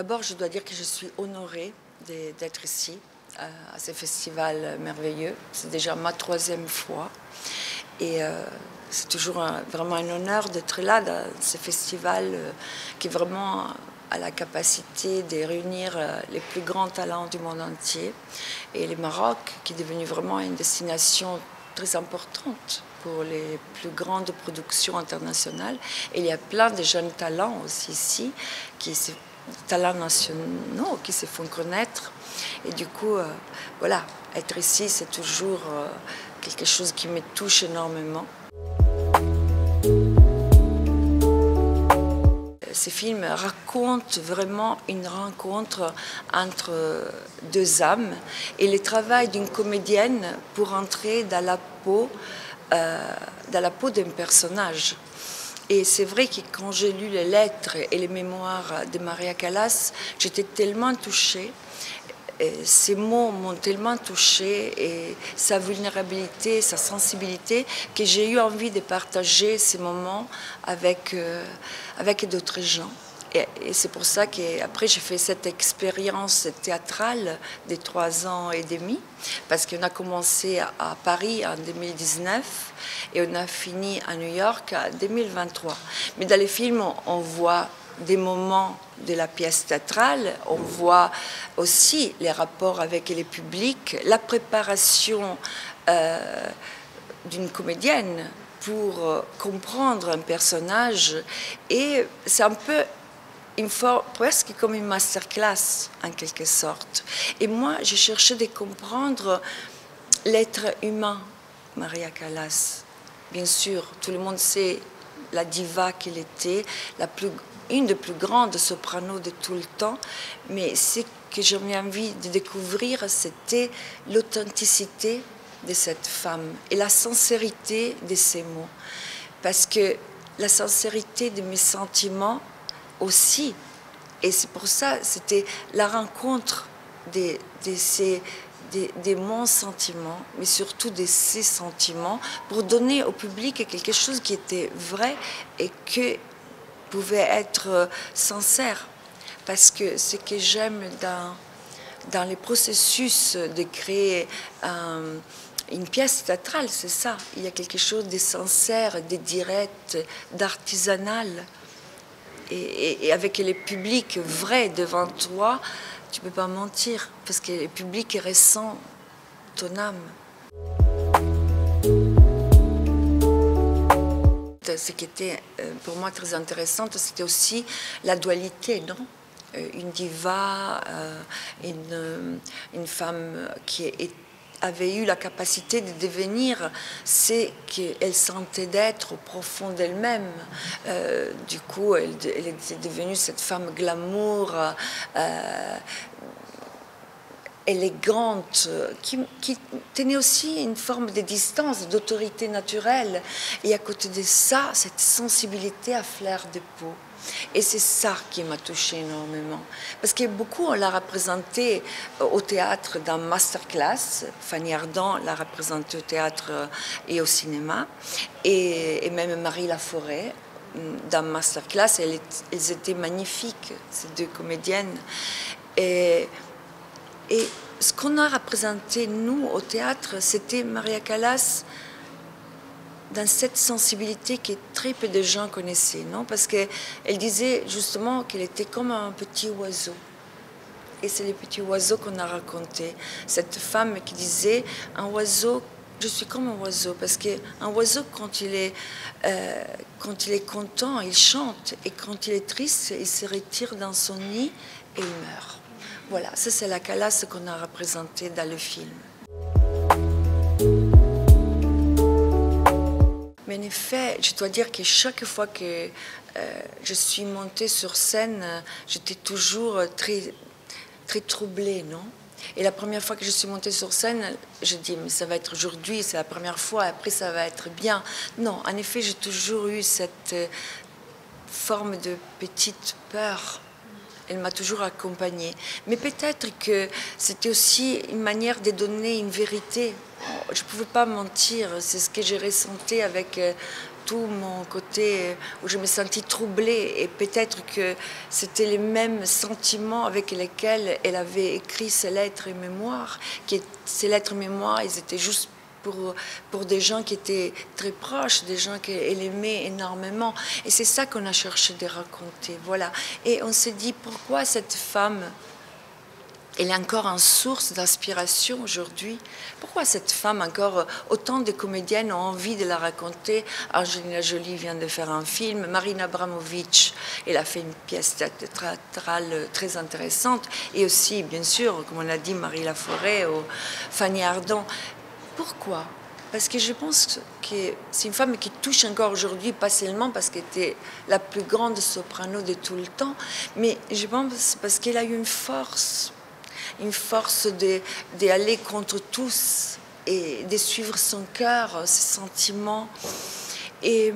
D'abord, je dois dire que je suis honorée d'être ici, à ce festival merveilleux. C'est déjà ma 3e fois. Et c'est toujours vraiment un honneur d'être là dans ce festival qui vraiment a la capacité de réunir les plus grands talents du monde entier. Et le Maroc, qui est devenu vraiment une destination très importante pour les plus grandes productions internationales. Et il y a plein de jeunes talents aussi ici, talents nationaux qui se font connaître. Et du coup, voilà, être ici, c'est toujours quelque chose qui me touche énormément. Ce film raconte vraiment une rencontre entre deux âmes et le travail d'une comédienne pour entrer dans la peau d'un personnage. Et c'est vrai que quand j'ai lu les lettres et les mémoires de Maria Callas, j'étais tellement touchée. Et ces mots m'ont tellement touchée et sa vulnérabilité, sa sensibilité, que j'ai eu envie de partager ces moments avec d'autres gens. Et c'est pour ça qu'après j'ai fait cette expérience théâtrale de 3 ans et demi, parce qu'on a commencé à Paris en 2019 et on a fini à New York en 2023. Mais dans les films, on voit des moments de la pièce théâtrale, on voit aussi les rapports avec les publics, la préparation d'une comédienne pour comprendre un personnage, et c'est un peu presque comme une masterclass en quelque sorte. Et moi, j'ai cherché de comprendre l'être humain, Maria Callas. Bien sûr, tout le monde sait la diva qu'elle était, une des plus grandes sopranos de tout le temps, mais ce que j'avais envie de découvrir, c'était l'authenticité de cette femme et la sincérité de ses mots. Parce que la sincérité de mes sentiments aussi, et c'est pour ça, c'était la rencontre de mon sentiment, mais surtout de ses sentiments, pour donner au public quelque chose qui était vrai et que pouvait être sincère. Parce que ce que j'aime dans les processus de créer une pièce théâtrale, c'est ça. Il y a quelque chose de sincère, de direct, d'artisanal. Et avec les publics vrais devant toi, tu ne peux pas mentir, parce que le public ressent ton âme. Ce qui était pour moi très intéressant, c'était aussi la dualité, non? Une diva, une femme qui avait eu la capacité de devenir ce qu'elle sentait d'être au profond d'elle-même. Du coup, elle était devenue cette femme glamour, élégante, qui tenait aussi une forme de distance, d'autorité naturelle. Et à côté de ça, cette sensibilité à fleur de peau. Et c'est ça qui m'a touchée énormément. Parce que beaucoup, on l'a représentée au théâtre dans Masterclass. Fanny Ardant l'a représentée au théâtre et au cinéma. Et même Marie Laforêt, dans Masterclass, elles étaient magnifiques, ces deux comédiennes. Et ce qu'on a représenté, nous, au théâtre, c'était Maria Callas dans cette sensibilité que très peu de gens connaissaient, non? Parce qu'elle disait justement qu'elle était comme un petit oiseau. Et c'est le petit oiseau qu'on a raconté. Cette femme qui disait, un oiseau, je suis comme un oiseau, parce qu'un oiseau, quand il est content, il chante, et quand il est triste, il se retire dans son nid et il meurt. Voilà, ça c'est la Callas qu'on a représentée dans le film. Mais en effet, je dois dire que chaque fois que je suis montée sur scène, j'étais toujours très, très troublée, non? Et la première fois que je suis montée sur scène, je dis, mais ça va être aujourd'hui, c'est la première fois, après ça va être bien. Non, en effet, j'ai toujours eu cette forme de petite peur. Elle m'a toujours accompagnée. Mais peut-être que c'était aussi une manière de donner une vérité. Je ne pouvais pas mentir, c'est ce que j'ai ressenti avec tout mon côté où je me sentis troublée. Et peut-être que c'était les mêmes sentiments avec lesquels elle avait écrit ses lettres et mémoires. Ces lettres et mémoires, ils étaient juste pour des gens qui étaient très proches, des gens qu'elle aimait énormément. Et c'est ça qu'on a cherché de raconter. Voilà. Et on s'est dit, pourquoi cette femme, elle est encore une source d'inspiration aujourd'hui? Pourquoi cette femme, encore autant de comédiennes ont envie de la raconter? Angelina Jolie vient de faire un film, Marina Abramovic, elle a fait une pièce théâtrale très intéressante, et aussi, bien sûr, comme on a dit, Marie Laforêt ou Fanny Ardant. Pourquoi? Parce que je pense que c'est une femme qui touche encore aujourd'hui, pas seulement parce qu'elle était la plus grande soprano de tout le temps, mais je pense parce qu'elle a eu une force d'aller contre tous et de suivre son cœur, ses sentiments. Et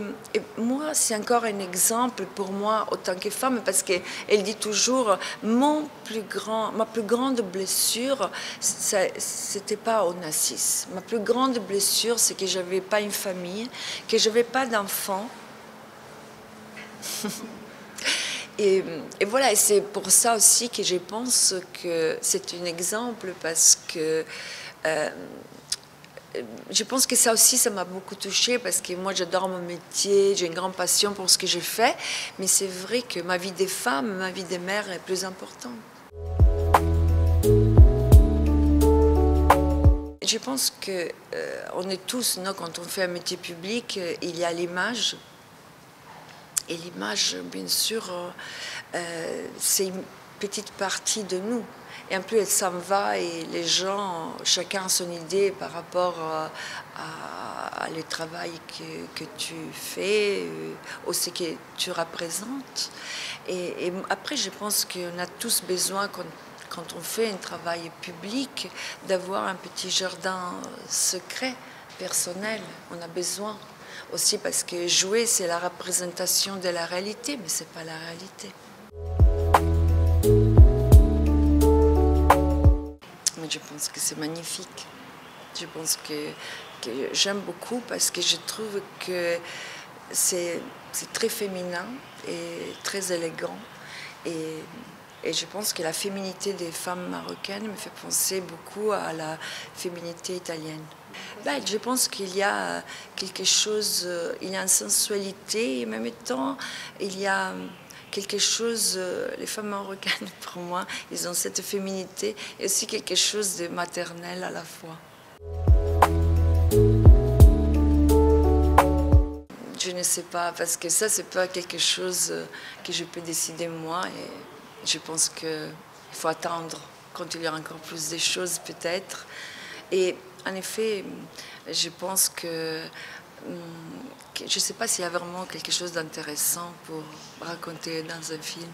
moi, c'est encore un exemple pour moi, autant que femme, parce qu'elle dit toujours, ma plus grande blessure, c'était pas au nazisme. Ma plus grande blessure, c'est que j'avais pas une famille, que j'avais pas d'enfants. Et voilà, et c'est pour ça aussi que je pense que c'est un exemple, parce que je pense que ça aussi, ça m'a beaucoup touchée, parce que moi, j'adore mon métier, j'ai une grande passion pour ce que je fais, mais c'est vrai que ma vie de femme, ma vie de mère est plus importante. Je pense que on est tous, non, quand on fait un métier public, il y a l'image. Et l'image, bien sûr, c'est une petite partie de nous. Et en plus, elle s'en va, et les gens, chacun a son idée par rapport à le travail que tu fais, aussi que tu représentes. Et après, je pense qu'on a tous besoin, quand on fait un travail public, d'avoir un petit jardin secret, personnel. On a besoin. Aussi parce que jouer, c'est la représentation de la réalité, mais ce n'est pas la réalité. Mais je pense que c'est magnifique. Je pense que j'aime beaucoup, parce que je trouve que c'est très féminin et très élégant. Et je pense que la féminité des femmes marocaines me fait penser beaucoup à la féminité italienne. Ben, je pense qu'il y a quelque chose, il y a une sensualité, et en même temps, il y a quelque chose, les femmes marocaines, pour moi, ils ont cette féminité, et aussi quelque chose de maternel à la fois. Je ne sais pas, parce que ça, c'est pas quelque chose que je peux décider moi, et je pense qu'il faut attendre quand il y a encore plus de choses, peut-être. Et en effet, je pense que je ne sais pas s'il y a vraiment quelque chose d'intéressant pour raconter dans un film.